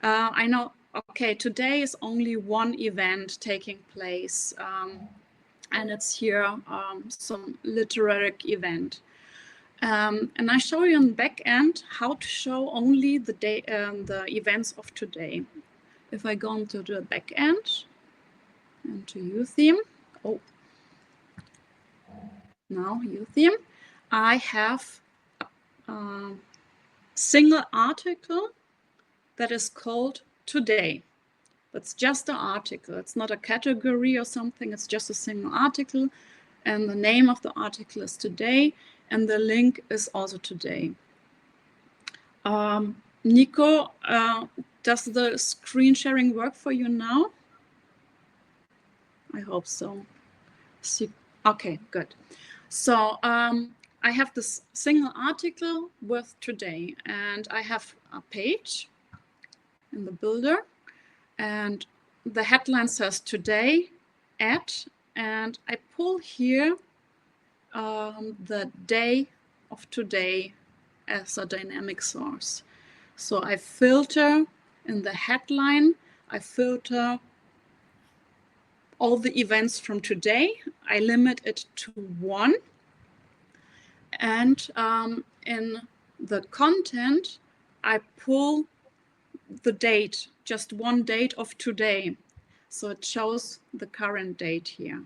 I know, okay, today is only one event taking place, and it's here some literary event. And I show you on the back end how to show only the events of today. If I go into the back end, into YOOtheme, now YOOtheme, I have a single article that is called today. That's just an article. It's not a category or something. It's just a single article. And the name of the article is today. And the link is also today. Nico, does the screen sharing work for you now? I hope so. Okay, good. So I have this single article with today, and I have a page in the builder, and the headline says today at, and I pull here the day of today as a dynamic source. So I filter in the headline, I filter all the events from today. I limit it to 1. And in the content, I pull the date, just one date of today. So it shows the current date here.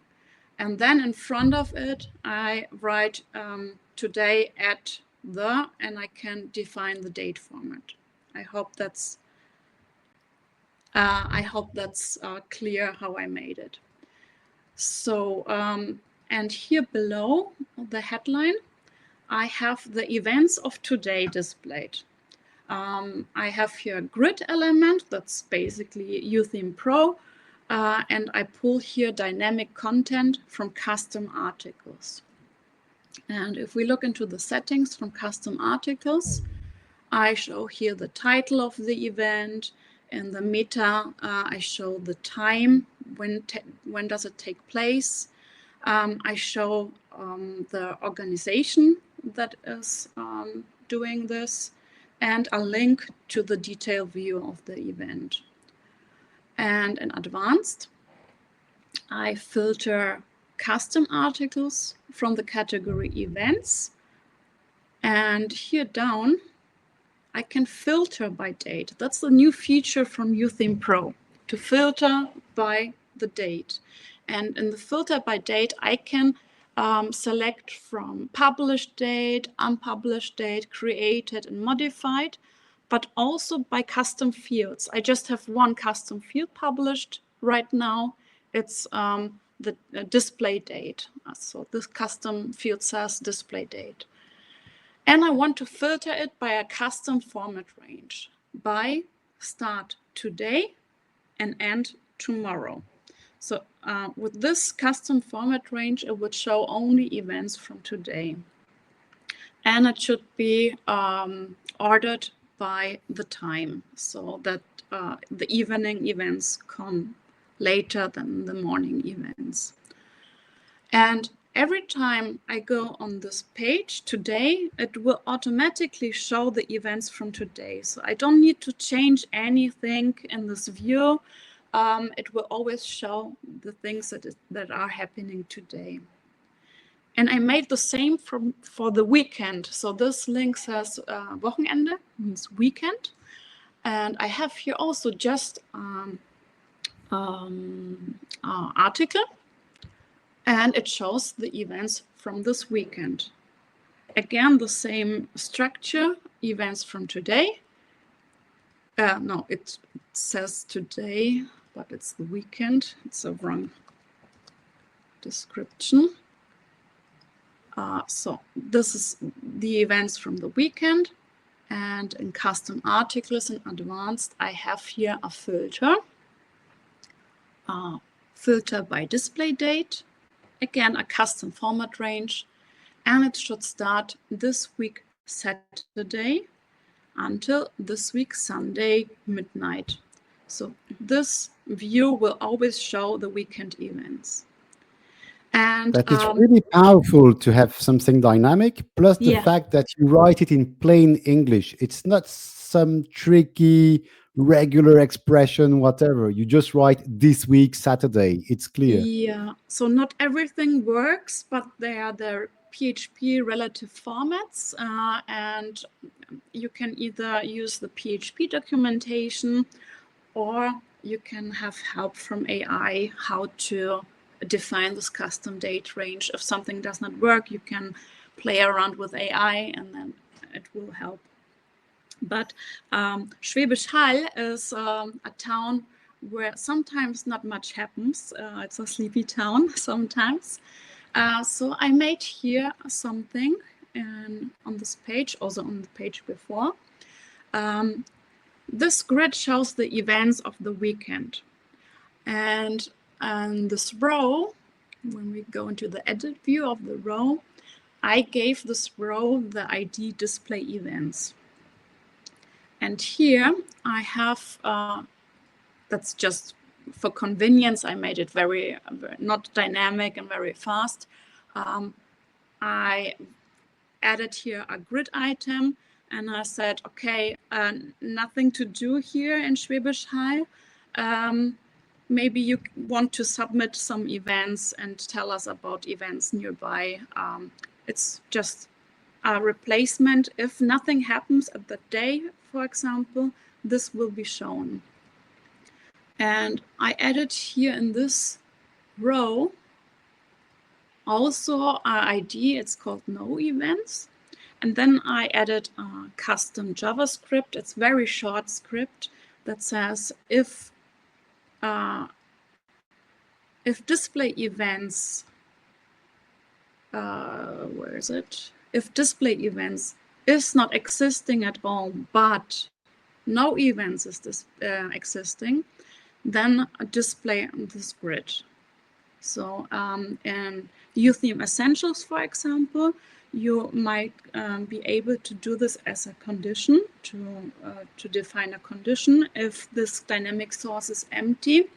And then in front of it, I write today at the, and I can define the date format. I hope that's clear how I made it. So, and here below the headline, I have the events of today displayed. I have here a grid element that's basically YOOtheme Pro, and I pull here dynamic content from custom articles. And if we look into the settings from custom articles, I show here the title of the event. In the meta, I show the time, when does it take place. I show the organization that is doing this, and a link to the detailed view of the event. And in advanced, I filter custom articles from the category events. And here down, I can filter by date. That's the new feature from YOOtheme Pro, to filter by the date. And in the filter by date, I can select from published date, unpublished date, created and modified, but also by custom fields. I just have one custom field published right now. It's the display date. So this custom field says display date. And I want to filter it by a custom format range, by start today and end tomorrow. So with this custom format range, it would show only events from today. And it should be ordered by the time, so that the evening events come later than the morning events. And every time I go on this page today, it will automatically show the events from today. So I don't need to change anything in this view. It will always show the things that are happening today. And I made the same for the weekend. So this link says Wochenende, means weekend. And I have here also just article. And it shows the events from this weekend. Again, the same structure, events from today. No, it says today, but it's the weekend. It's a wrong description. So this is the events from the weekend. And in custom articles in advanced, I have here a filter. Filter by display date. Again, a custom format range. And it should start this week Saturday until this week Sunday midnight. So this view will always show the weekend events. And That is really powerful to have something dynamic, plus the yeah, fact that you write it in plain English. It's not some tricky, regular expression, whatever. You just write this week, Saturday. It's clear. yeah. So not everything works, but they are the PHP relative formats, and you can either use the PHP documentation, or you can have help from AI how to define this custom date range. If something does not work, you can play around with AI and then it will help. But Schwäbisch Hall is a town where sometimes not much happens. It's a sleepy town sometimes. So I made here something on this page, also on the page before. This grid shows the events of the weekend. And this row, when we go into the edit view of the row, I gave this row the ID display events. And here I have, that's just for convenience, I made it very not dynamic and very fast. I added here a grid item and I said, okay, nothing to do here in Schwäbisch Hall. Maybe you want to submit some events and tell us about events nearby. It's just a replacement. If nothing happens at the day, for example, this will be shown. And I added here in this row also our ID, it's called no events. And then I added a custom JavaScript. It's very short script that says if display events, where is it? If display events is not existing at all, but no events is existing, then display this grid. So in YOOtheme Essentials, for example, you might be able to do this as a condition, to define a condition. If this dynamic source is empty,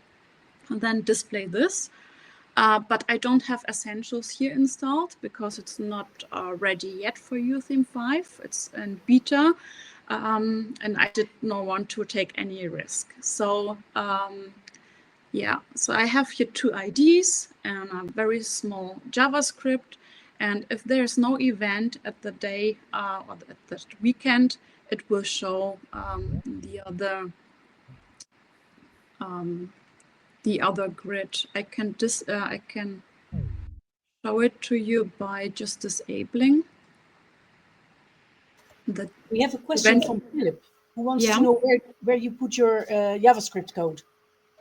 then display this. But I don't have Essentials here installed because it's not ready yet for YOOtheme 5. It's in beta, and I did not want to take any risk. So yeah, so I have here two IDs and a very small JavaScript. And if there's no event at the day or at the weekend, it will show the other grid. I can show it to you by just disabling the. We have a question from Philip, who wants to know where you put your JavaScript code.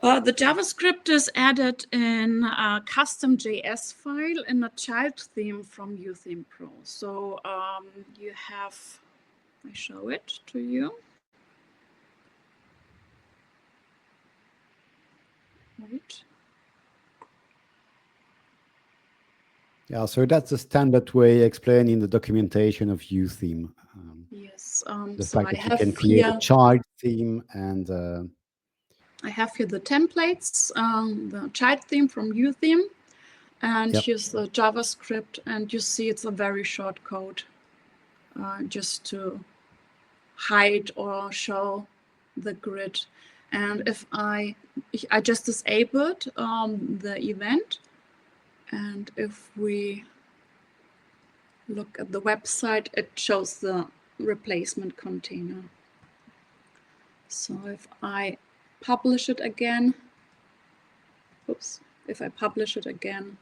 The JavaScript is added in a custom JS file in a child theme from YOOtheme Pro. So you have, I show it to you. Wait. Yeah, so that's the standard way explaining the documentation of YOOtheme. Yes. The so fact that you can create a child theme and I have here the templates, the child theme from YOOtheme, and here's the JavaScript, and you see it's a very short code, just to hide or show the grid. And if I just disabled the event, and if we look at the website, it shows the replacement container. So if I publish it again, if I publish it again,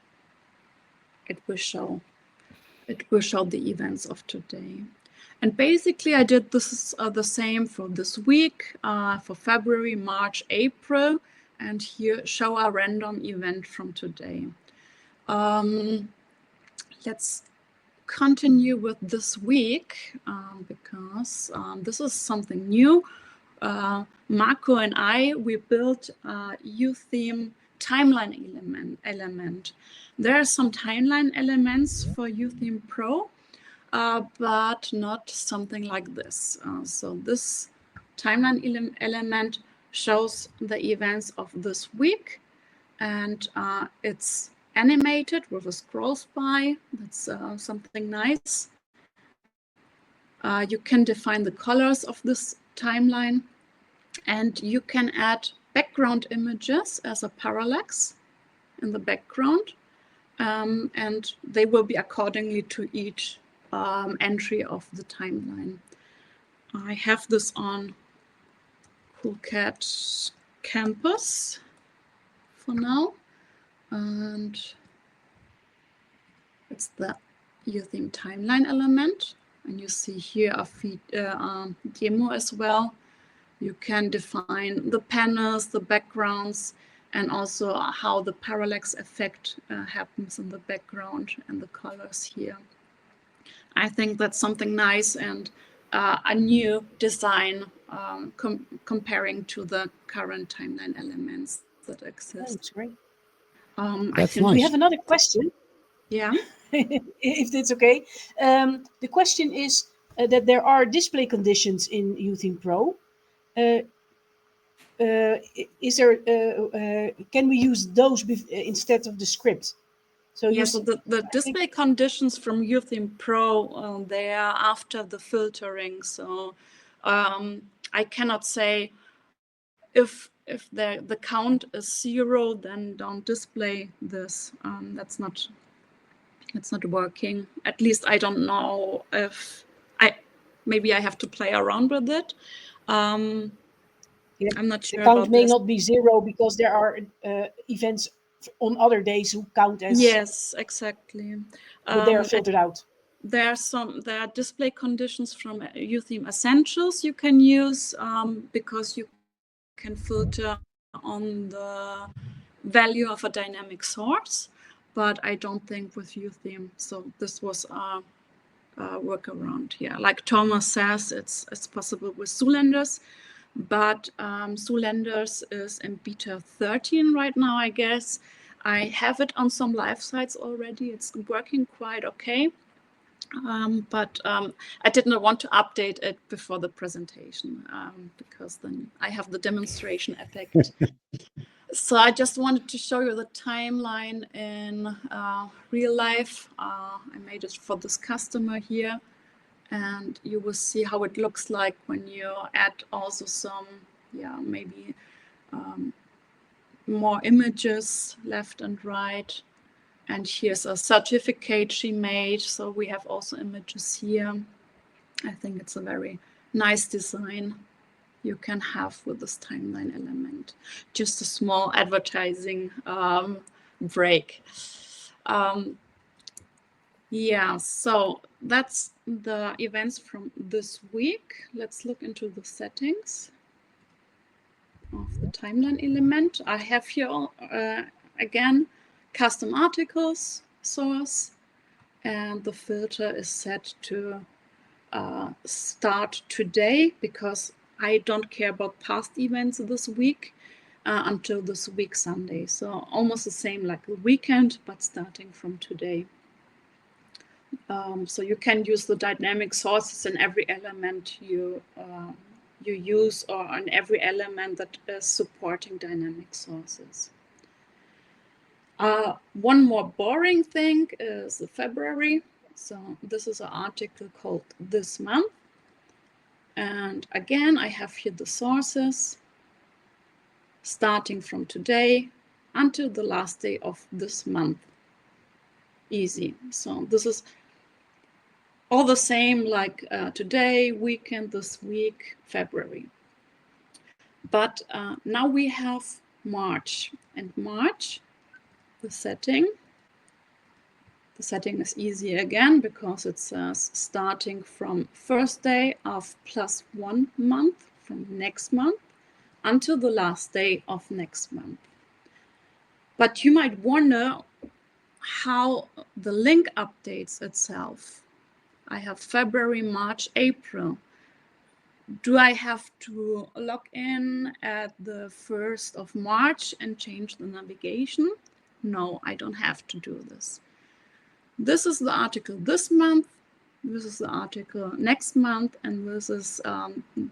it will show the events of today. And basically I did this the same for this week, for February, March, April, and here show a random event from today. Let's continue with this week because this is something new. Marco and we built a YOOtheme timeline element. There are some timeline elements for YOOtheme Pro, but not something like this. So this timeline element shows the events of this week, and it's animated with a scroll by. That's something nice. You can define the colors of this timeline, and you can add background images as a parallax in the background, and they will be accordingly to each entry of the timeline. I have this on Coolcat Campus for now, and it's the YOOtheme timeline element. And you see here a demo as well. You can define the panels, the backgrounds, and also how the parallax effect happens in the background and the colors here. I think that's something nice and a new design comparing to the current timeline elements that exist. That's great. That's We nice. have another question. Yeah. If that's okay. The question is that there are display conditions in YOOtheme Pro. Is there? Can we use those instead of the script? So yes, yeah, so the display conditions from YOOtheme Pro, they are after the filtering. So I cannot say if the count is 0, then don't display this. That's not working. At least I don't know if maybe I have to play around with it. Yeah, I'm not sure. The count about may this. not be 0 because there are events on other days who count as. Yes, exactly. But they are filtered out. There are display conditions from YOOtheme Essentials you can use because you can filter on the value of a dynamic source, but I don't think with YOOtheme. So this was a workaround here. Like Thomas says, it's possible with Zoolenders, but Zoolenders is in beta 13 right now, I guess. I have it on some live sites already. It's working quite okay. But I did not want to update it before the presentation because then I have the demonstration effect. So I just wanted to show you the timeline in real life. I made it for this customer here, and you will see how it looks like when you add also some, maybe more images left and right. And here's a certificate she made. So we have also images here. I think it's a very nice design you can have with this timeline element. Just a small advertising break. Yeah, so that's the events from this week. Let's look into the settings of the timeline element. I have here again custom articles source, and the filter is set to start today because I don't care about past events this week until this week Sunday. So almost the same like a weekend, but starting from today. So you can use the dynamic sources in every element you use, or on every element that is supporting dynamic sources. One more boring thing is February. So this is an article called This Month. And again, I have here the sources starting from today until the last day of this month. Easy. So this is all the same like today, weekend, this week, February. But now we have March. And March, the setting is easy again because it says starting from first day of +1 month from next month until the last day of next month. But you might wonder how the link updates itself. I have February, March, April. Do I have to log in at the 1st of March and change the navigation? No, I don't have to do this. This is the article this month, this is the article next month, and this is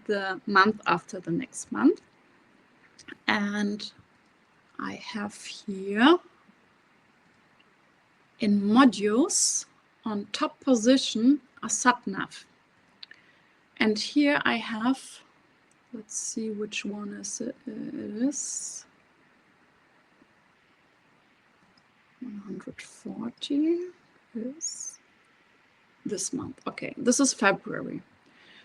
the month after the next month. And I have here in modules, on top position, a subnav. And here I have, let's see which one is it is. 140 is this month. Okay, this is February.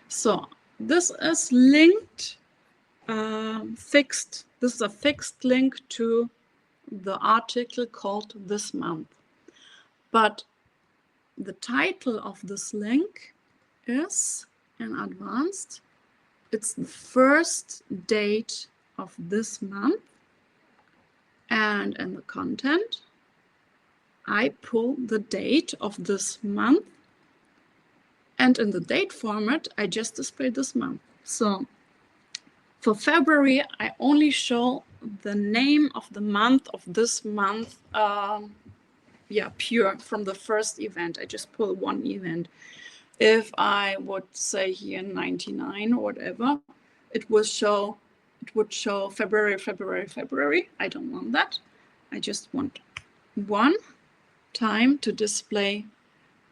So this is linked, fixed. This is a fixed link to the article called this month. But the title of this link is, in advanced, it's the first date of this month. And in the content, I pull the date of this month. And in the date format, I just display this month. So for February, I only show the name of the month of this month, pure from the first event. I just pull one event. If I would say here 99 or whatever, it would show February, February, February. I don't want that. I just want one time to display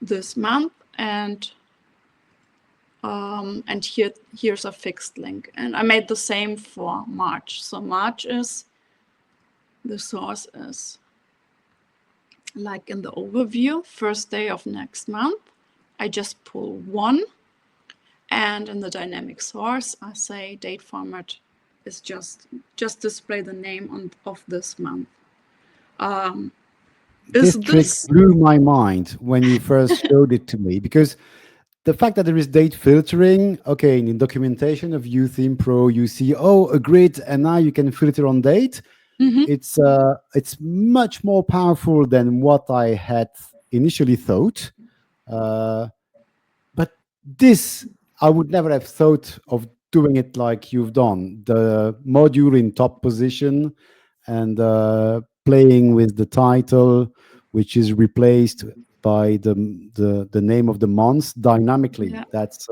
this month, and here's a fixed link. And I made the same for March. So March is, the source is like in the overview, first day of next month. I just pull one, and in the dynamic source, I say date format is just display the name of this month. This trick blew my mind when you first showed it to me, because the fact that there is date filtering, okay, in the documentation of YOOtheme Pro, you see, a grid, and now you can filter on date. It's much more powerful than what I had initially thought. But this, I would never have thought of doing it like you've done. The module in top position and playing with the title, which is replaced by the name of the month dynamically. Yeah. That's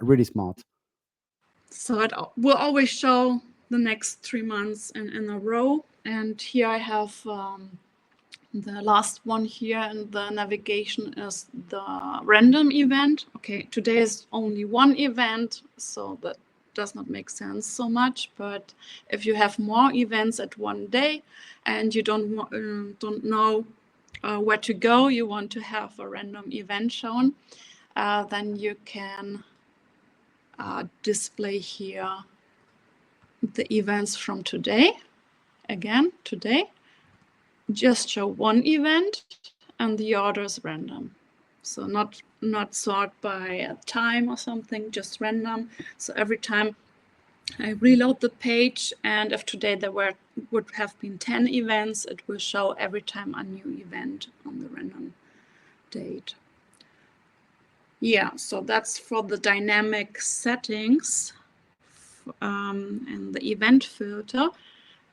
really smart. So it will always show the next 3 months in a row. And here I have the last one here in the navigation is the random event. Okay, today is only one event, so that does not make sense so much. But if you have more events at one day and you don't know where to go, you want to have a random event shown, then you can display here the events from today. Again, today, just show one event and the order is random. So not sort by time or something, just random. So every time I reload the page, and if today there would have been 10 events, it will show every time a new event on the random date. Yeah, so that's for the dynamic settings and the event filter.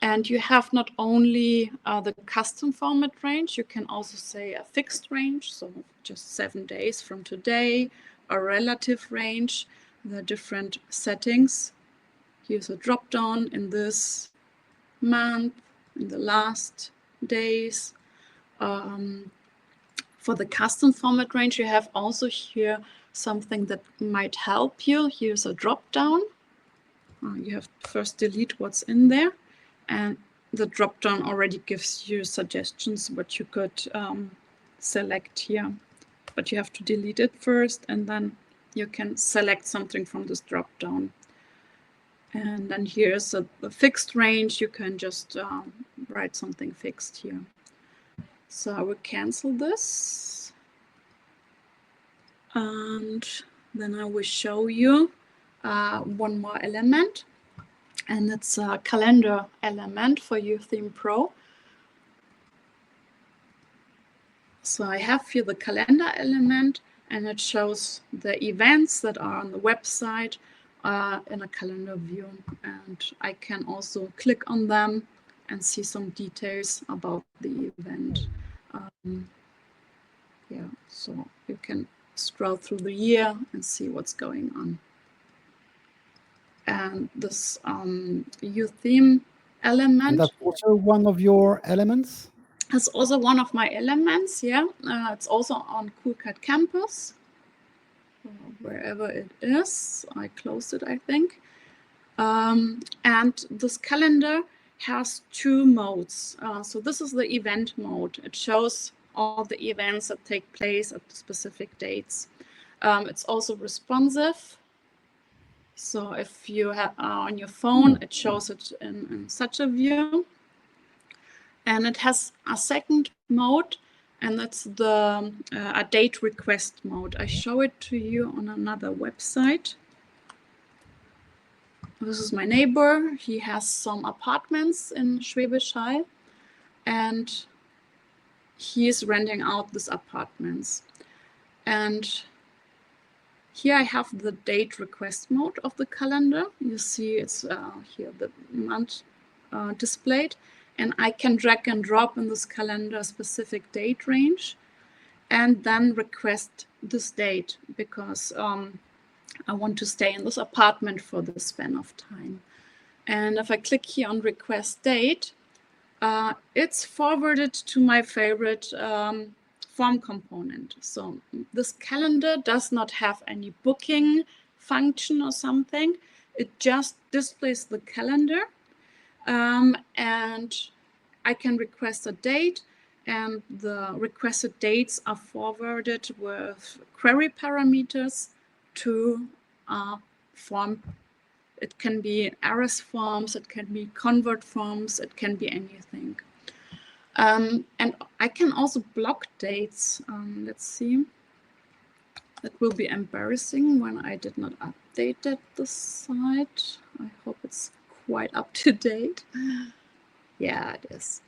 And you have not only the custom format range, you can also say a fixed range, so just 7 days from today, a relative range, the different settings. Here's a drop down in this month, in the last days. For the custom format range, you have also here something that might help you. Here's a drop down. You have to first delete what's in there. And the drop-down already gives you suggestions what you could select here. But you have to delete it first, and then you can select something from this drop-down. And then here's a fixed range. You can just write something fixed here. So I will cancel this. And then I will show you one more element. And it's a calendar element for YOOtheme Pro. So I have here the calendar element, and it shows the events that are on the website in a calendar view. And I can also click on them and see some details about the event. So you can scroll through the year and see what's going on. And this YOOtheme element. And that's also one of your elements? It's also one of my elements. Yeah, it's also on Coolcat Campus, wherever it is. I closed it, I think. And this calendar has two modes. So this is the event mode. It shows all the events that take place at specific dates. It's also responsive. So if you have on your phone, it shows it in such a view. And it has a second mode, and that's the a date request mode. I show it to you on another website. This is my neighbor. He has some apartments in Schwäbisch Hall, and he is renting out these apartments. And here I have the date request mode of the calendar. You see it's here the month displayed, and I can drag and drop in this calendar a specific date range and then request this date because I want to stay in this apartment for the span of time. And if I click here on request date, it's forwarded to my favorite form component. So this calendar does not have any booking function or something. It just displays the calendar, and I can request a date, and the requested dates are forwarded with query parameters to form. It can be arrays forms, it can be convert forms, it can be anything. And I can also block dates. Let's see. It will be embarrassing when I did not update the site. I hope it's quite up to date. Yeah, it is.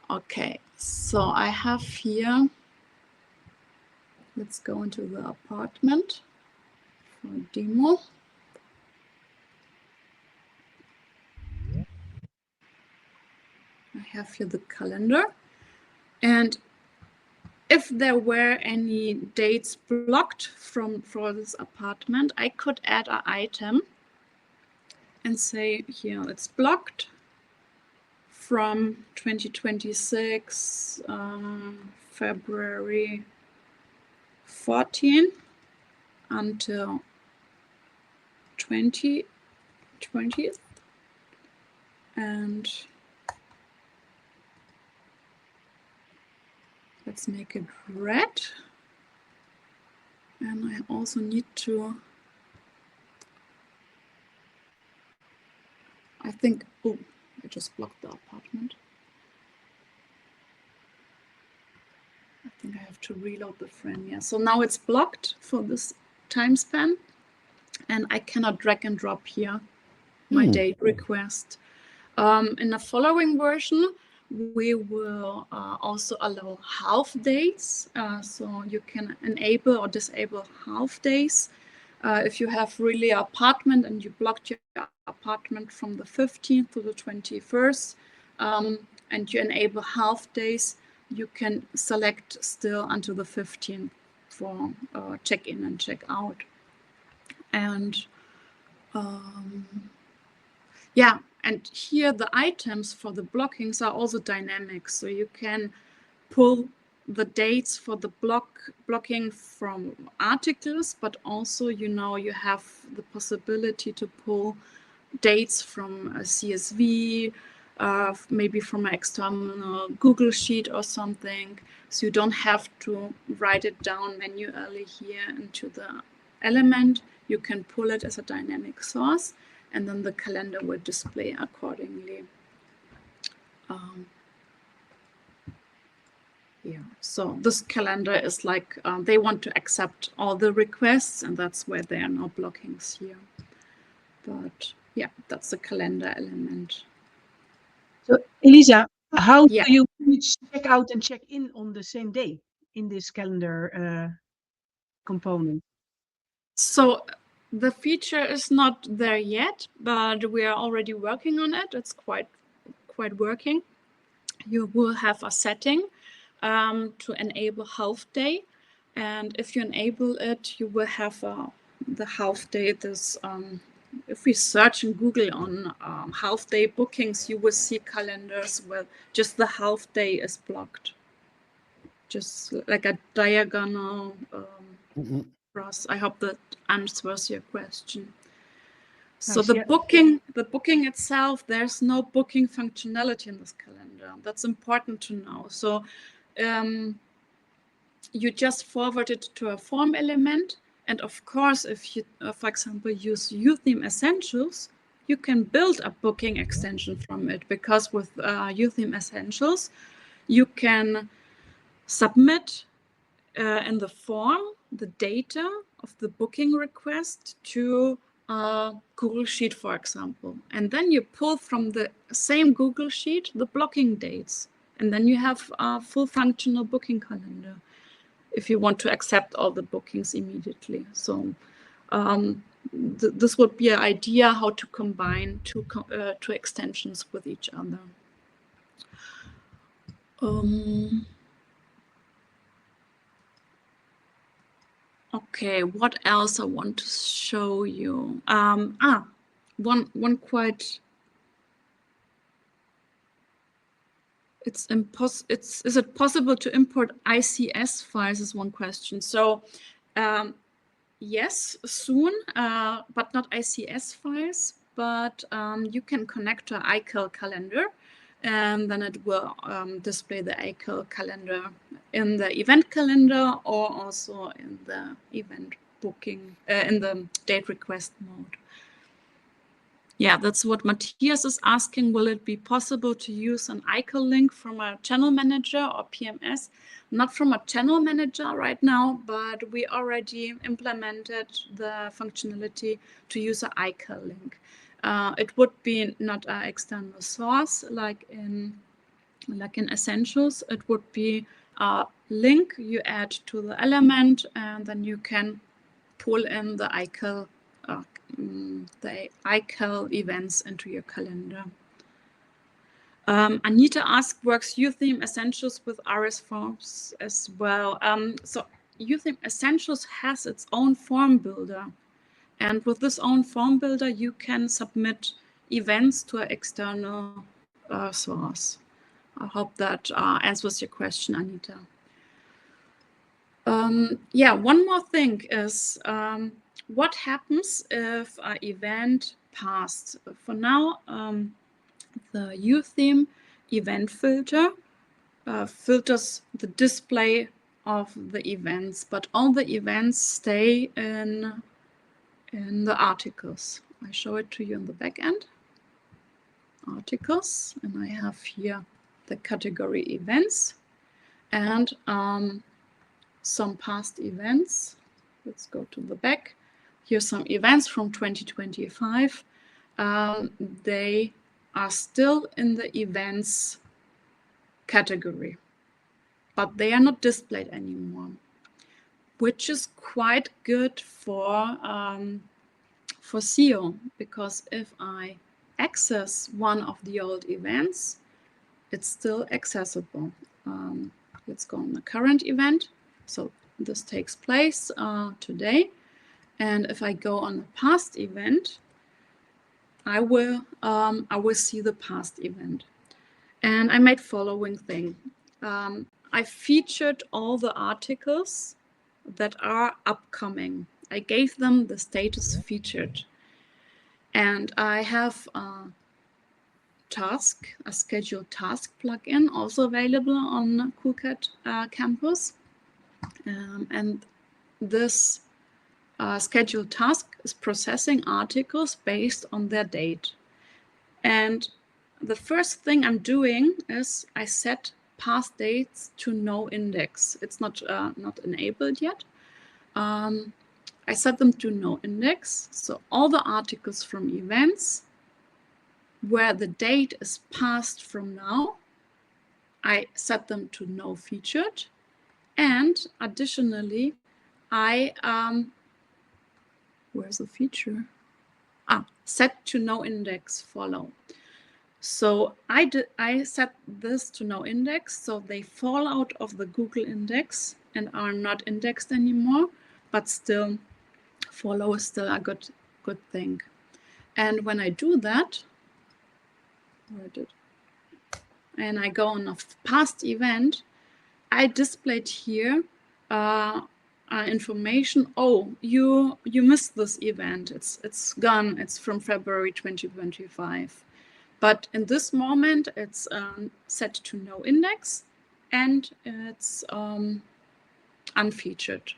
Okay, so I have here, let's go into the apartment for demo. I have here the calendar, and if there were any dates blocked for this apartment, I could add an item and say here it's blocked from 2026 February 14 until 2020, and let's make it red. And I also need to, I think, oh, I just blocked the apartment. I think I have to reload the frame. Yeah, so now it's blocked for this time span, and I cannot drag and drop here my date request. In the following version, we will also allow half days. So you can enable or disable half days. If you have really an apartment and you blocked your apartment from the 15th to the 21st, and you enable half days, you can select still until the 15th for check-in and check-out. And yeah, and here the items for the blockings are also dynamic. So you can pull the dates for the blocking from articles, but also, you know, you have the possibility to pull dates from a CSV, maybe from an external Google Sheet or something. So you don't have to write it down manually here into the element. You can pull it as a dynamic source, and then the calendar will display accordingly. Yeah, so this calendar is like, they want to accept all the requests, and that's where there are no blockings here. But yeah, that's the calendar element. So Elisa, how Yeah. do you check out and check in on the same day in this calendar component? So the feature is not there yet, but we are already working on it. It's quite working. You will have a setting to enable half day, and if you enable it, you will have the half day, this if we search in Google on half-day bookings, you will see calendars where just the half day is blocked, just like a diagonal cross. I hope that answers your question. So Nice, the yeah. booking itself, there's no booking functionality in this calendar. That's important to know. So you just forward it to a form element. And of course, if you, for example, use YOOtheme Essentials, you can build a booking extension from it, because with YOOtheme Essentials, you can submit in the form the data of the booking request to a Google Sheet, for example. And then you pull from the same Google Sheet the blocking dates. And then you have a full functional booking calendar if you want to accept all the bookings immediately. So this would be an idea how to combine two extensions with each other. Okay, what else I want to show you? One quite. Is it possible to import ICS files? Is one question. So yes, soon, but not ICS files. But you can connect to iCal calendar, and then it will display the iCal calendar in the event calendar, or also in the event booking, in the date request mode. Yeah, that's what Matthias is asking. Will it be possible to use an iCal link from a channel manager or PMS? Not from a channel manager right now, but we already implemented the functionality to use an iCal link. It would be not an external source like in Essentials. It would be a link you add to the element, and then you can pull in the iCal events into your calendar. Anita asked, works YOOtheme Essentials with RS forms as well? So YOOtheme Essentials has its own form builder. And with this own form builder, you can submit events to an external source. I hope that answers your question, Anita. Yeah, one more thing is, what happens if an event passed? For now, the YOOtheme event filter filters the display of the events, but all the events stay in the articles. I show it to you in the back end. Articles, and I have here the category events and some past events. Let's go to the back. Here's some events from 2025. They are still in the events category, but they are not displayed anymore, which is quite good for SEO, because if I access one of the old events, it's still accessible. Let's go on the current event. So this takes place today. And if I go on the past event, I will see the past event. And I made following thing. I featured all the articles that are upcoming. I gave them the status featured. And I have a scheduled task plugin also available on Coolcat Campus. And this scheduled task is processing articles based on their date. And the first thing I'm doing is I set past dates to no index. It's not enabled yet. I set them to no index. So all the articles from events where the date is passed from now, I set them to no featured. And additionally, I, where's the feature? Set to no index follow. So I set this to no index, so they fall out of the Google index and are not indexed anymore, but still follow is still a good thing. And when I do that, and I go on a past event, I displayed here information. Oh, you missed this event. It's gone. It's from February 2025. But in this moment, it's set to no index, and it's unfeatured.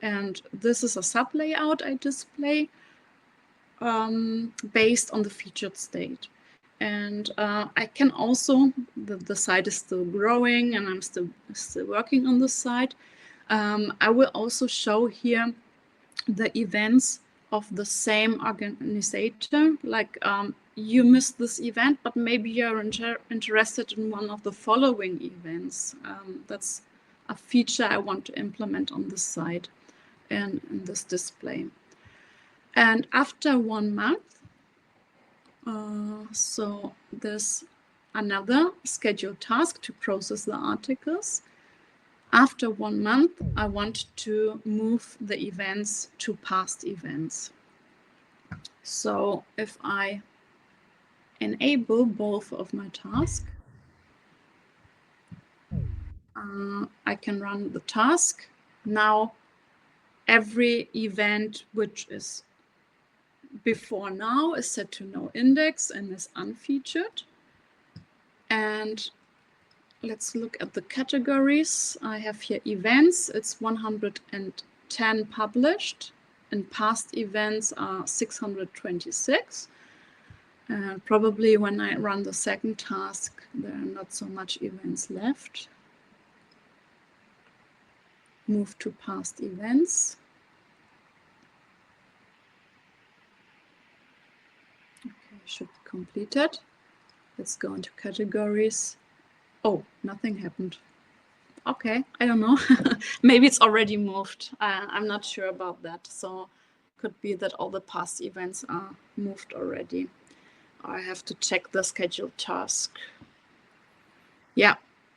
And this is a sub layout I display based on the featured state. And I can also, the site is still growing and I'm still working on this site. I will also show here the events of the same organizer. Like you missed this event, but maybe you're interested in one of the following events. That's a feature I want to implement on this site and in this display. And after 1 month, so there's another scheduled task to process the articles. After 1 month, I want to move the events to past events. So if I enable both of my tasks, I can run the task. Now, every event which is before now is set to no index and is unfeatured. And let's look at the categories. I have here events. It's 110 published, and past events are 626. Probably when I run the second task, there are not so much events left. Move to past events. Okay, should be completed. Let's go into categories. Oh, nothing happened. Okay, I don't know. Maybe it's already moved. I'm not sure about that. So could be that all the past events are moved already. I have to check the scheduled task. Yeah,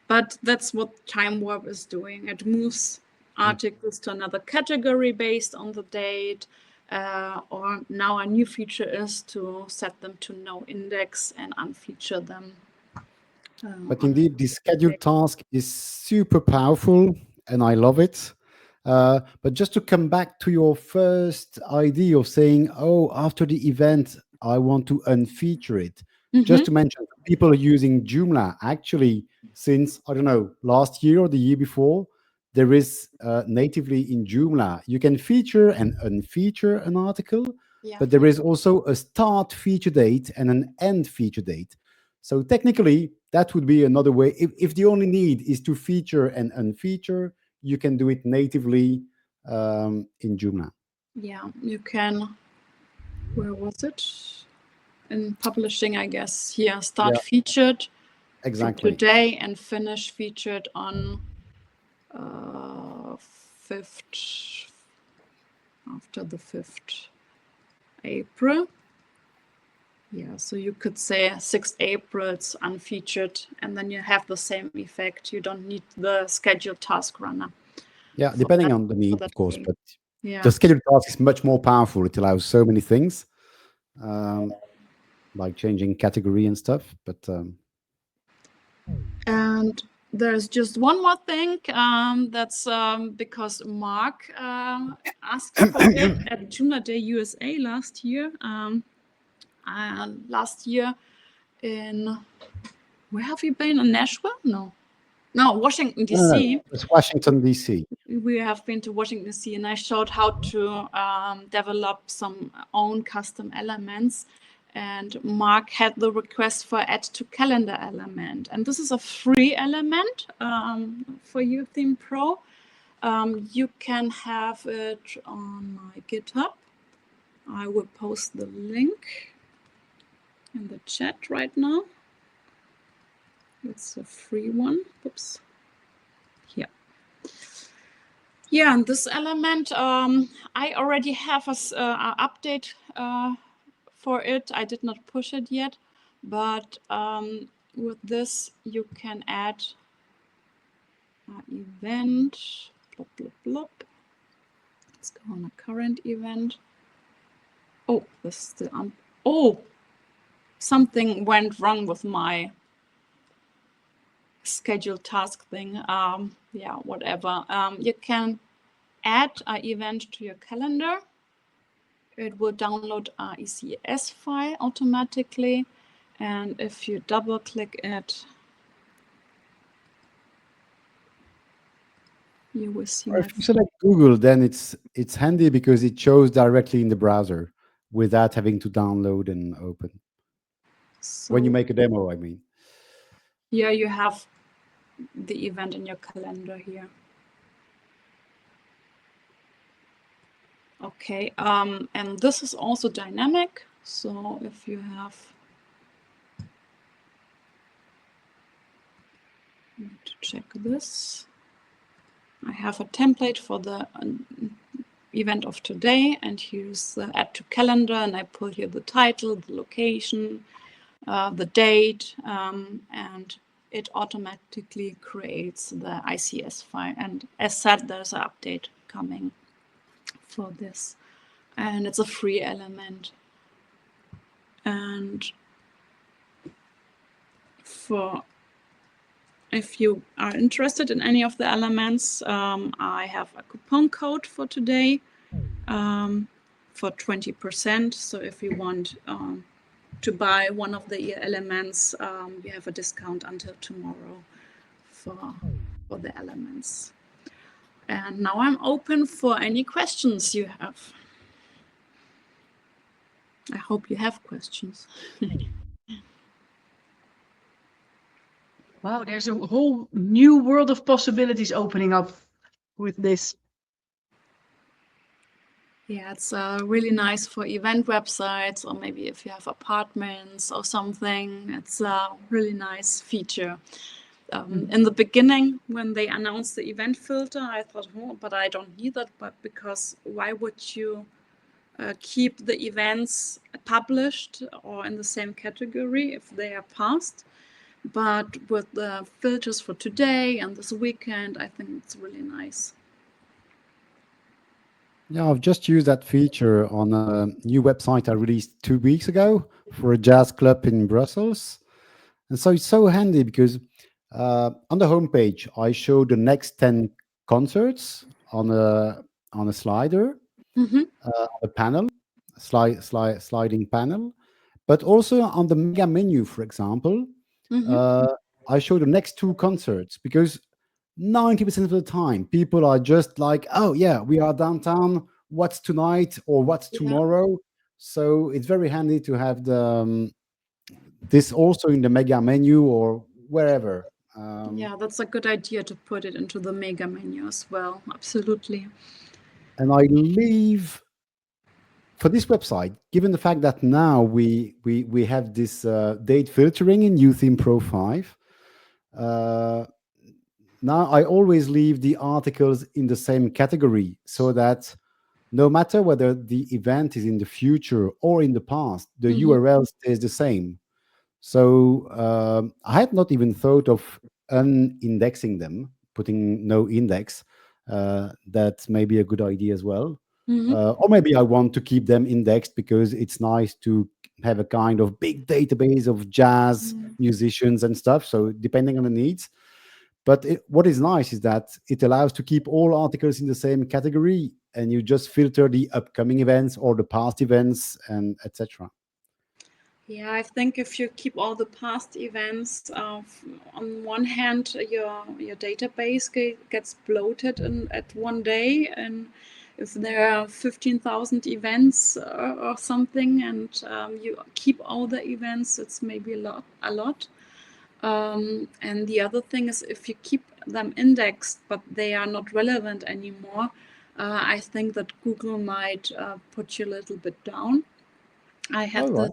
but that's what Time Warp is doing. It moves articles to another category based on the date. Or now a new feature is to set them to no index and unfeature them. But indeed, this scheduled task is super powerful, and I love it. But just to come back to your first idea of saying, oh, after the event, I want to unfeature it. Just to mention, people are using Joomla actually since, I don't know, last year or the year before. There is natively in Joomla, you can feature and unfeature an article, but there is also a start feature date and an end feature date. So technically, that would be another way. If the only need is to feature and unfeature, you can do it natively in Joomla. Yeah, you can. Where was it? In publishing, I guess. Here, start featured exactly from today and finish featured on 5th, after the 5th April. Yeah, so you could say 6th April, it's unfeatured, and then you have the same effect. You don't need the scheduled task runner. Yeah, depending on the need, of course, but the scheduled task is much more powerful. It allows so many things, like changing category and stuff. But and there's just one more thing. That's because Mark asked for it at Joomla Day USA last year. Last year in, where have you been? In Nashville? No, Washington, D.C. It's Washington, D.C. We have been to Washington, D.C. and I showed how to develop some own custom elements. And Mark had the request for add to calendar element. And this is a free element for YOOtheme Pro. You can have it on my GitHub. I will post the link in the chat right now. It's a free one. Oops. Here. Yeah, and this element, I already have an update for it. I did not push it yet, but with this you can add an event. Blop, blop, blop. Let's go on a current event. Oh, this is still Oh, something went wrong with my scheduled task thing. Yeah, whatever. You can add an event to your calendar. It will download a ECS file automatically. And if you double click it, you will see Or my. if you select Google, then it's handy because it shows directly in the browser without having to download and open. When you So make a demo, I mean. here you have the event in your calendar here. Okay, and this is also dynamic. So if you have, I need to check this. I have a template for the event of today, and here's the add to calendar, and I pull here the title, the location, the date, and it automatically creates the ICS file. And as said, there's an update coming for this, and it's a free element. And for if you are interested in any of the elements, I have a coupon code for today for 20%. So if you want to buy one of the elements, you have a discount until tomorrow for the elements. And now I'm open for any questions you have. I hope you have questions. Wow, there's a whole new world of possibilities opening up with this. Yeah, it's really nice for event websites, or maybe if you have apartments or something. It's a really nice feature. In the beginning, when they announced the event filter, I thought, oh, but I don't need that. But because why would you keep the events published or in the same category if they are past? But with the filters for today and this weekend, I think it's really nice. Yeah, I've just used that feature on a new website I released 2 weeks ago for a jazz club in Brussels. And so it's so handy because on the homepage, I show the next 10 concerts on a slider, Mm-hmm. a panel, sliding panel. But also on the mega menu, for example, Mm-hmm. uh, I show the next two concerts because 90% of the time people are just like, oh, yeah, we are downtown. What's tonight or what's Yeah. tomorrow? So it's very handy to have this also in the mega menu or wherever. Yeah, that's a good idea to put it into the mega menu as well. Absolutely. And I leave for this website, given the fact that now we have this date filtering in YOOtheme Pro 5, now I always leave the articles in the same category so that no matter whether the event is in the future or in the past, the Mm-hmm. URL stays the same. So I had not even thought of unindexing them, putting no index. That may be a good idea as well. Mm-hmm. Or maybe I want to keep them indexed because it's nice to have a kind of big database of jazz musicians and stuff. So depending on the needs. But what is nice is that it allows to keep all articles in the same category, and you just filter the upcoming events or the past events and etc. Yeah, I think if you keep all the past events, on one hand, your database gets bloated at one day, and if there are 15,000 events or something, and you keep all the events, it's maybe a lot. And the other thing is if you keep them indexed, but they are not relevant anymore, I think that Google might put you a little bit down. I All had right.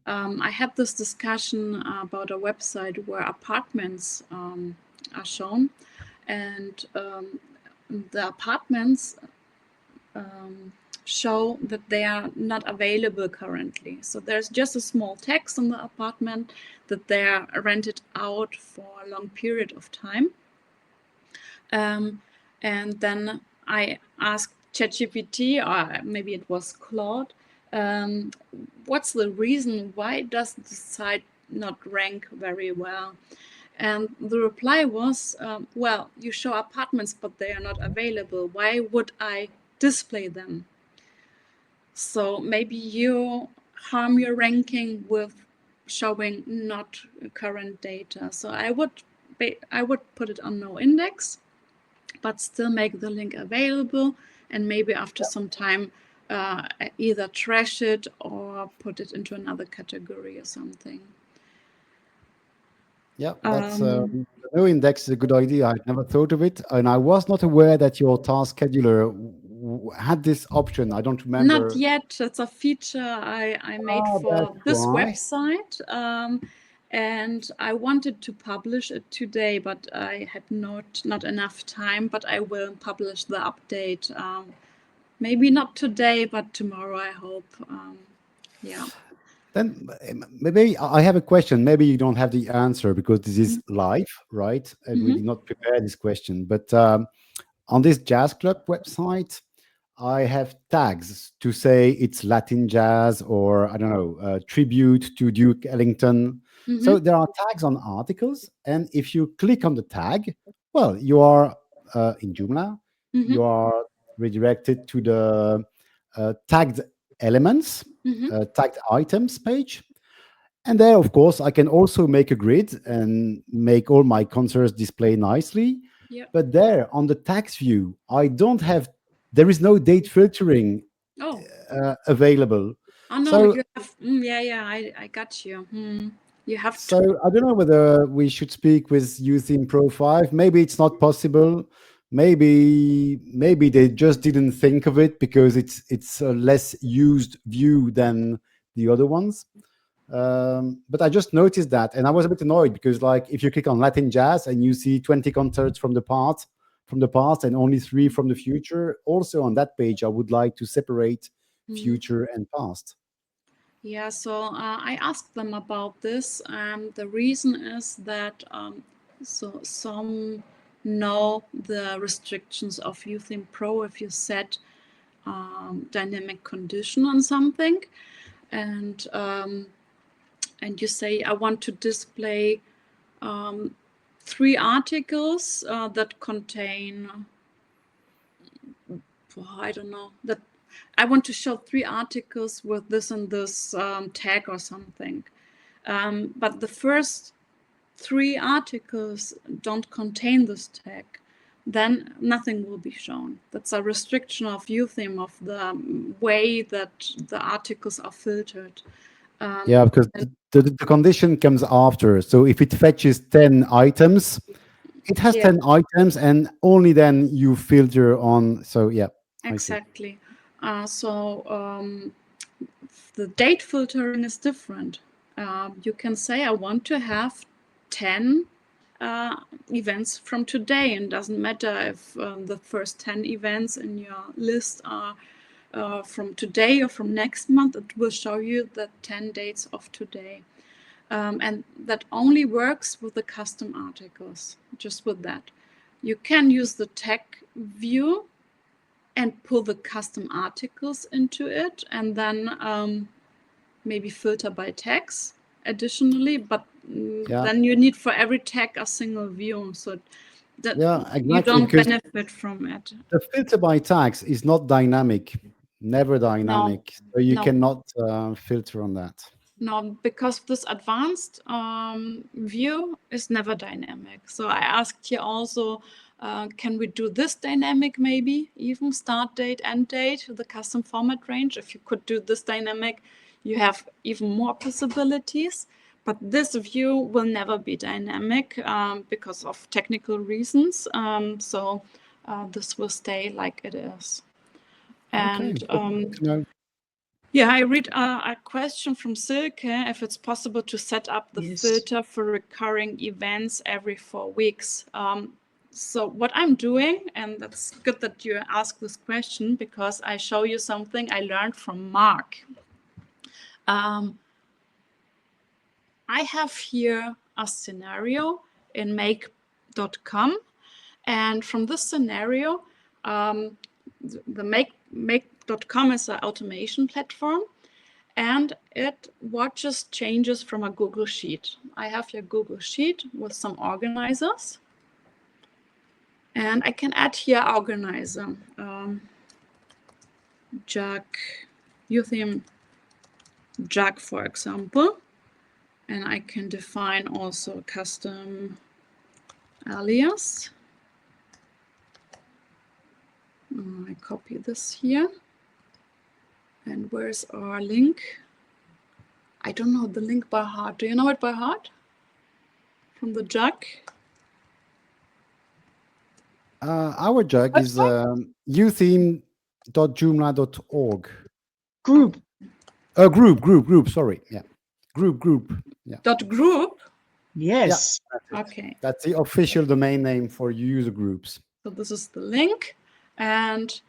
I had this discussion about a website where apartments are shown, and the apartments show that they are not available currently. So there's just a small text in the apartment that they are rented out for a long period of time. And then I asked ChatGPT, or maybe it was Claude, What's the reason? Why does the site not rank very well? And the reply was, well, you show apartments, but they are not available. Why would I display them? So maybe you harm your ranking with showing not current data. So I would put it on no index, but still make the link available, and maybe after some time either trash it or put it into another category or something. Yeah, that's no index is a good idea. I'd never thought of it, and I was not aware that your task scheduler had this option. I don't remember. Not yet. It's a feature I made for That's this why. website. And I wanted to publish it today, but I had not enough time. But I will publish the update. Maybe not today, but tomorrow, I hope. Yeah. Then maybe I have a question. Maybe you don't have the answer because this is live, right? And we did not prepare this question. But on this jazz club website, I have tags to say it's Latin jazz or, I don't know, tribute to Duke Ellington. So there are tags on articles. And if you click on the tag, well, you are in Joomla, you are redirected to the tagged elements, tagged items page. And there, of course, I can also make a grid and make all my concerts display nicely. Yeah. But there on the tags view, there is no date filtering available. Oh, no, So, you have, yeah, I got you. You have to. So I don't know whether we should speak with YOOtheme Pro 5. Maybe it's not possible. Maybe they just didn't think of it because it's a less used view than the other ones. But I just noticed that, and I was a bit annoyed because, like, if you click on Latin jazz and you see 20 concerts from the past, and only 3 from the future, also on that page, I would like to separate future and past. Yeah, so I asked them about this, and the reason is that so some know the restrictions of YOOtheme Pro if you set dynamic condition on something, and you say I want to display 3 articles that contain, I don't know, that I want to show 3 articles with this and this tag or something. But the first 3 articles don't contain this tag. Then nothing will be shown. That's a restriction of YOOtheme, of the way that the articles are filtered. Yeah, because the condition comes after. So if it fetches 10 items, it has 10 items, and only then you filter on. So yeah, exactly. The date filtering is different. You can say I want to have 10 events from today, and doesn't matter if the first 10 events in your list are from today or from next month. It will show you the 10 dates of today. And that only works with the custom articles, just with that. You can use the tag view and pull the custom articles into it, and then maybe filter by tags additionally, but then you need for every tag a single view, so that exactly, you don't benefit from it. The filter by tags is not dynamic, never dynamic, so you cannot filter on that. No, because this advanced view is never dynamic. So I asked here also, can we do this dynamic, maybe even start date, end date, the custom format range? If you could do this dynamic, you have even more possibilities. But this view will never be dynamic because of technical reasons. So this will stay like it is. And yeah, I read a question from Silke, if it's possible to set up the filter for recurring events every 4 weeks. So what I'm doing, and that's good that you ask this question, because I show you something I learned from Mark. I have here a scenario in make.com, and from this scenario, the make.com is an automation platform, and it watches changes from a Google Sheet. I have here Google Sheet with some organizers, and I can add here organizer, YOOtheme Jack, for example, and I can define also a custom alias. I copy this here. And where's our link? I don't know the link by heart. Do you know it by heart? From the Jack? Our Jack is YOOtheme.joomla.org. Group. Group. Sorry, yeah, group. Yeah. .group. Yes. Yeah, okay. That's the official domain name for user groups. So this is the link, and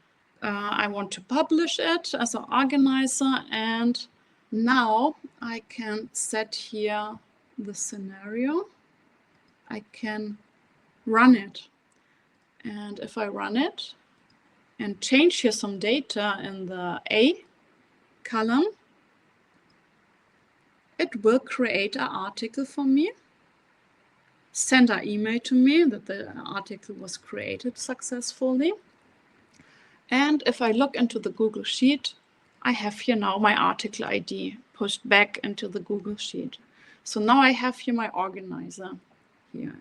I want to publish it as an organizer, and now I can set here the scenario. I can run it, and if I run it and change here some data in the A column, it will create an article for me, send an email to me that the article was created successfully. And if I look into the Google Sheet, I have here now my article ID pushed back into the Google Sheet. So now I have here my organizer here.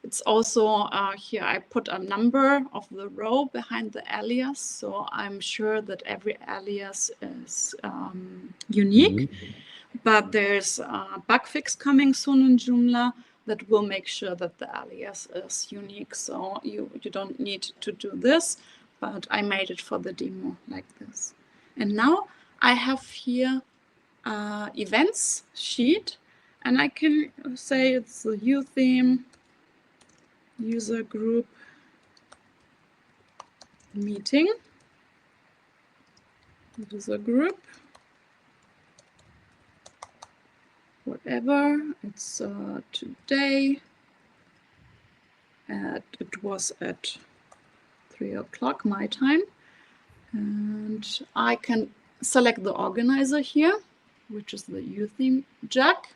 It's also here I put a number of the row behind the alias, so I'm sure that every alias is unique. But there's a bug fix coming soon in Joomla that will make sure that the alias is unique. So you don't need to do this, but I made it for the demo like this. And now I have here events sheet, and I can say it's the YOOtheme user group meeting, user group, whatever. It's today, it was at 3 o'clock my time, and I can select the organizer here, which is the YOOtheme Jack.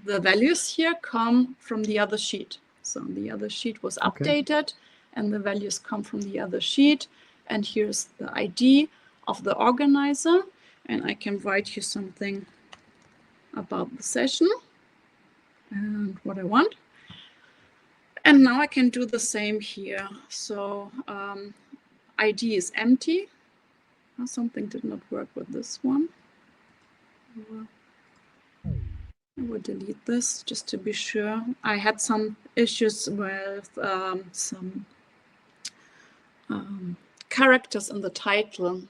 The values here come from the other sheet. So the other sheet was updated, and the values come from the other sheet. And here's the ID of the organizer, and I can write here something about the session and what I want. And now I can do the same here. So ID is empty. Oh, something did not work with this one. I will delete this just to be sure. I had some issues with some characters in the title,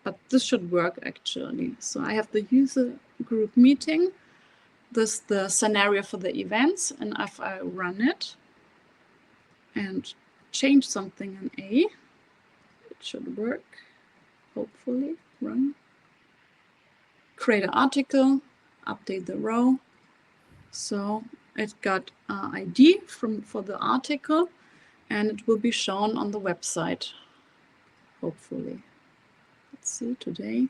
but this should work actually. So I have the user group meeting. This is the scenario for the events, and if I run it and change something in A, it should work, hopefully. Run. Create an article, update the row. So it got ID for the article, and it will be shown on the website, hopefully. Let's see, today,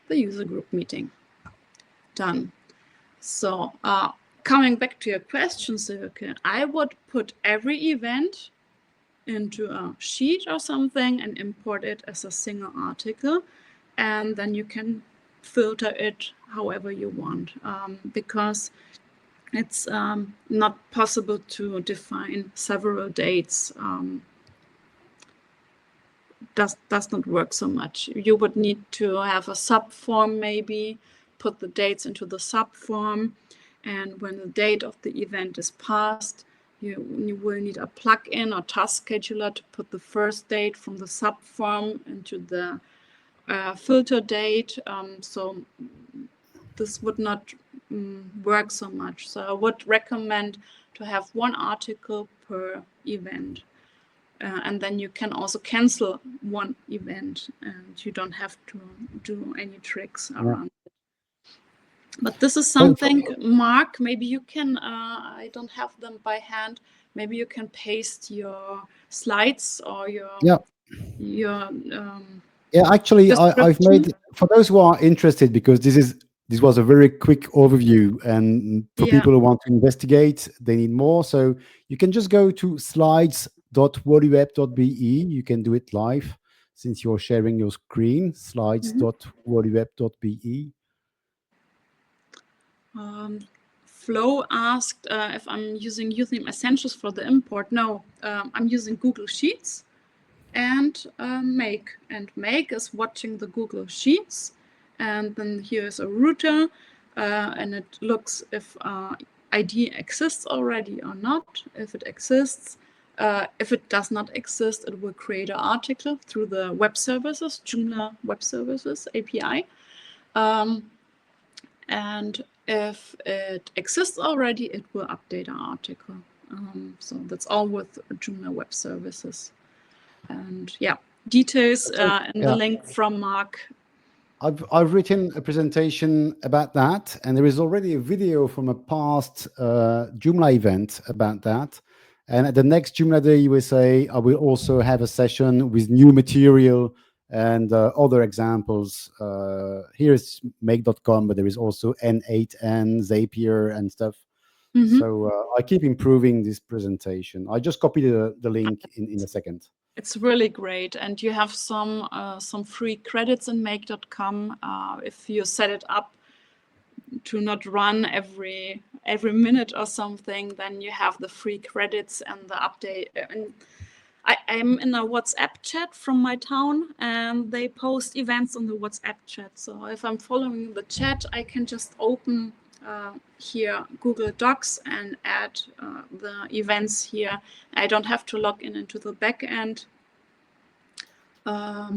the user group meeting. Done. So coming back to your question, Silke, I would put every event into a sheet or something and import it as a single article, and then you can filter it however you want, because it's not possible to define several dates. Does not work so much. You would need to have a subform, maybe put the dates into the subform, and when the date of the event is passed, you will need a plugin or task scheduler to put the first date from the subform into the filter date. So this would not work so much. So I would recommend to have one article per event. And then you can also cancel one event, and you don't have to do any tricks around it. But this is something, Mark, maybe you can, I don't have them by hand, maybe you can paste your slides or your Yeah, actually, I've description. made, for those who are interested, because this was a very quick overview, and for Yeah. people who want to investigate, they need more. So you can just go to slides.wordweb.be. You can do it live since you're sharing your screen. Mhm. Slides.wordweb.be. Um, Flo asked if I'm using YOOtheme Essentials for the import. No, I'm using Google Sheets and Make. And Make is watching the Google Sheets. And then here's a router, and it looks if ID exists already or not. If it exists, if it does not exist, it will create an article through the web services, Joomla Web Services API. And if it exists already, it will update an article. So that's all with Joomla Web Services. And yeah, details So, in the yeah, link from Mark. I've written a presentation about that, and there is already a video from a past Joomla event about that. And at the next Joomla Day USA, I will also have a session with new material and other examples. Here is make.com, but there is also N8N, Zapier, and stuff. Mhm. So I keep improving this presentation. I just copied the link in a second. It's really great, and you have some free credits in make.com if you set it up to not run every minute or something. Then you have the free credits and the update. And I'm in a WhatsApp chat from my town, and they post events on the WhatsApp chat. So if I'm following the chat, I can just open here Google Docs and add the events here. I don't have to log in into the back end. I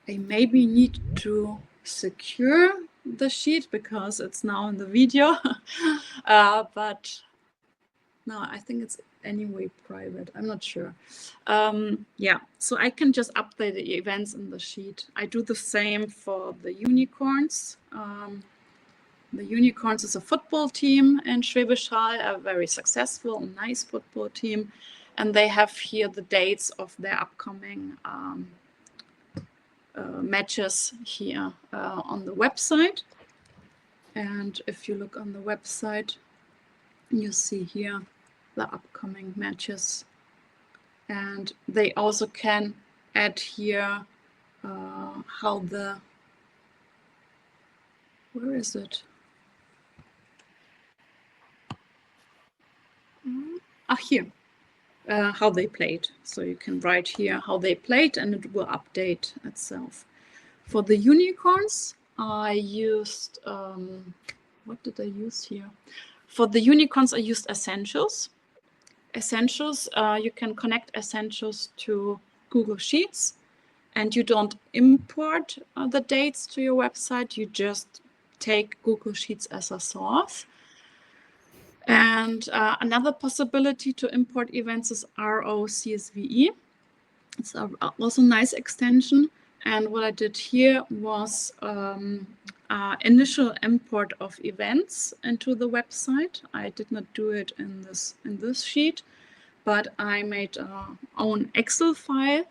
maybe need to secure the sheet because it's now in the video, but no, I think it's anyway private. I'm not sure. Yeah, so I can just update the events in the sheet. I do the same for the unicorns. The unicorns is a football team in Schwäbisch Hall, a very successful, nice football team, and they have here the dates of their upcoming matches here on the website. And if you look on the website, you see here the upcoming matches. And they also can add here how the, where is it? Here, how they played. So you can write here how they played and it will update itself. For the unicorns, I used, what did I use here? For the unicorns, I used Essentials. Essentials, you can connect Essentials to Google Sheets, and you don't import the dates to your website. You just take Google Sheets as a source. And another possibility to import events is ROCSVE. It's also a nice extension. And what I did here was initial import of events into the website. I did not do it in this sheet, but I made our own Excel file,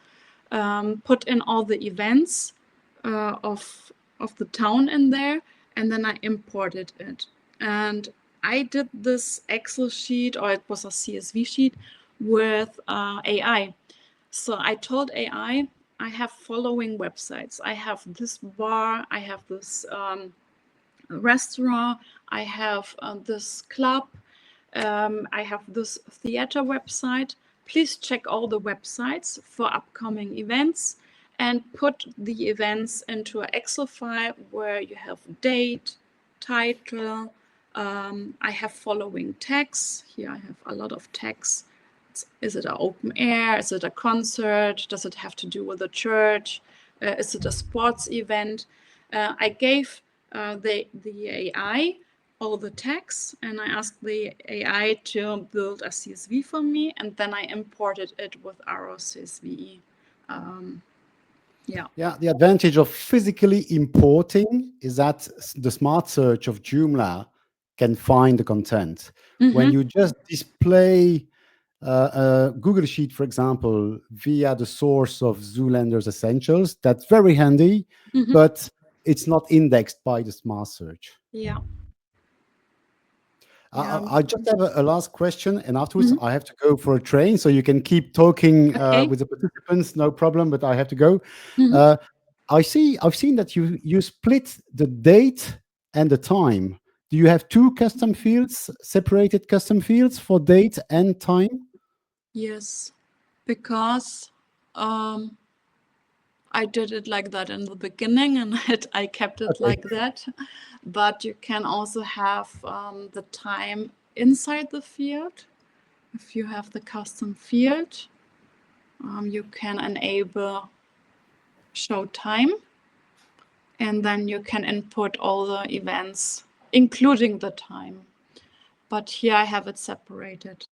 put in all the events of the town in there, and then I imported it. And I did this Excel sheet, or it was a CSV sheet, with AI. So I told AI, I have following websites. I have this bar, I have this restaurant, I have this club, I have this theater website. Please check all the websites for upcoming events and put the events into an Excel file where you have date, title. I have following tags. Here I have a lot of tags. Is it an open air? Is it a concert? Does it have to do with a church? Is it a sports event? I gave the AI all the tags, and I asked the AI to build a CSV for me, and then I imported it with ROCSVE. Yeah. Yeah, the advantage of physically importing is that the smart search of Joomla can find the content. When you just display Google Sheet, for example, via the source of Zoolander's Essentials. That's very handy, but it's not indexed by the Smart Search. Yeah. I just have a last question, and afterwards I have to go for a train, so you can keep talking Okay. with the participants, no problem. But I have to go. I've seen that you split the date and the time. Do you have two custom fields, separated custom fields for date and time? Yes, because I did it like that in the beginning, and I kept it Okay. like that. But you can also have the time inside the field. If you have the custom field, you can enable show time, and then you can input all the events, including the time. But here I have it separated.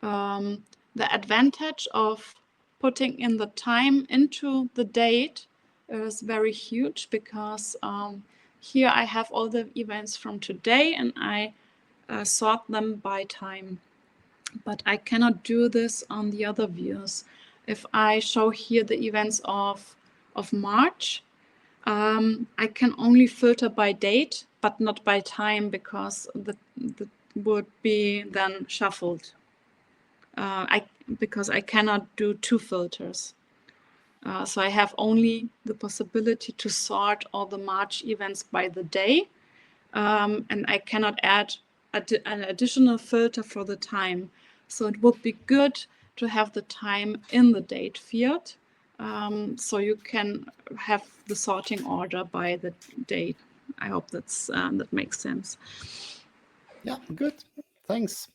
The advantage of putting in the time into the date is very huge, because here I have all the events from today, and I sort them by time. But I cannot do this on the other views. If I show here the events of March, I can only filter by date, but not by time, because the would be then shuffled. Because I cannot do two filters. So I have only the possibility to sort all the March events by the day, and I cannot add an additional filter for the time. So it would be good to have the time in the date field, so you can have the sorting order by the date. I hope that makes sense. Yeah, good. Thanks.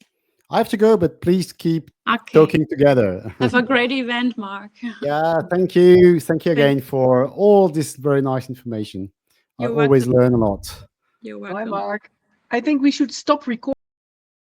I have to go, but please keep Okay. talking together. Have a great event, Mark. Yeah, thank you. Thank you again for all this very nice information. I You're always welcome. learn a lot. You're Bye, welcome. Mark. I think we should stop recording.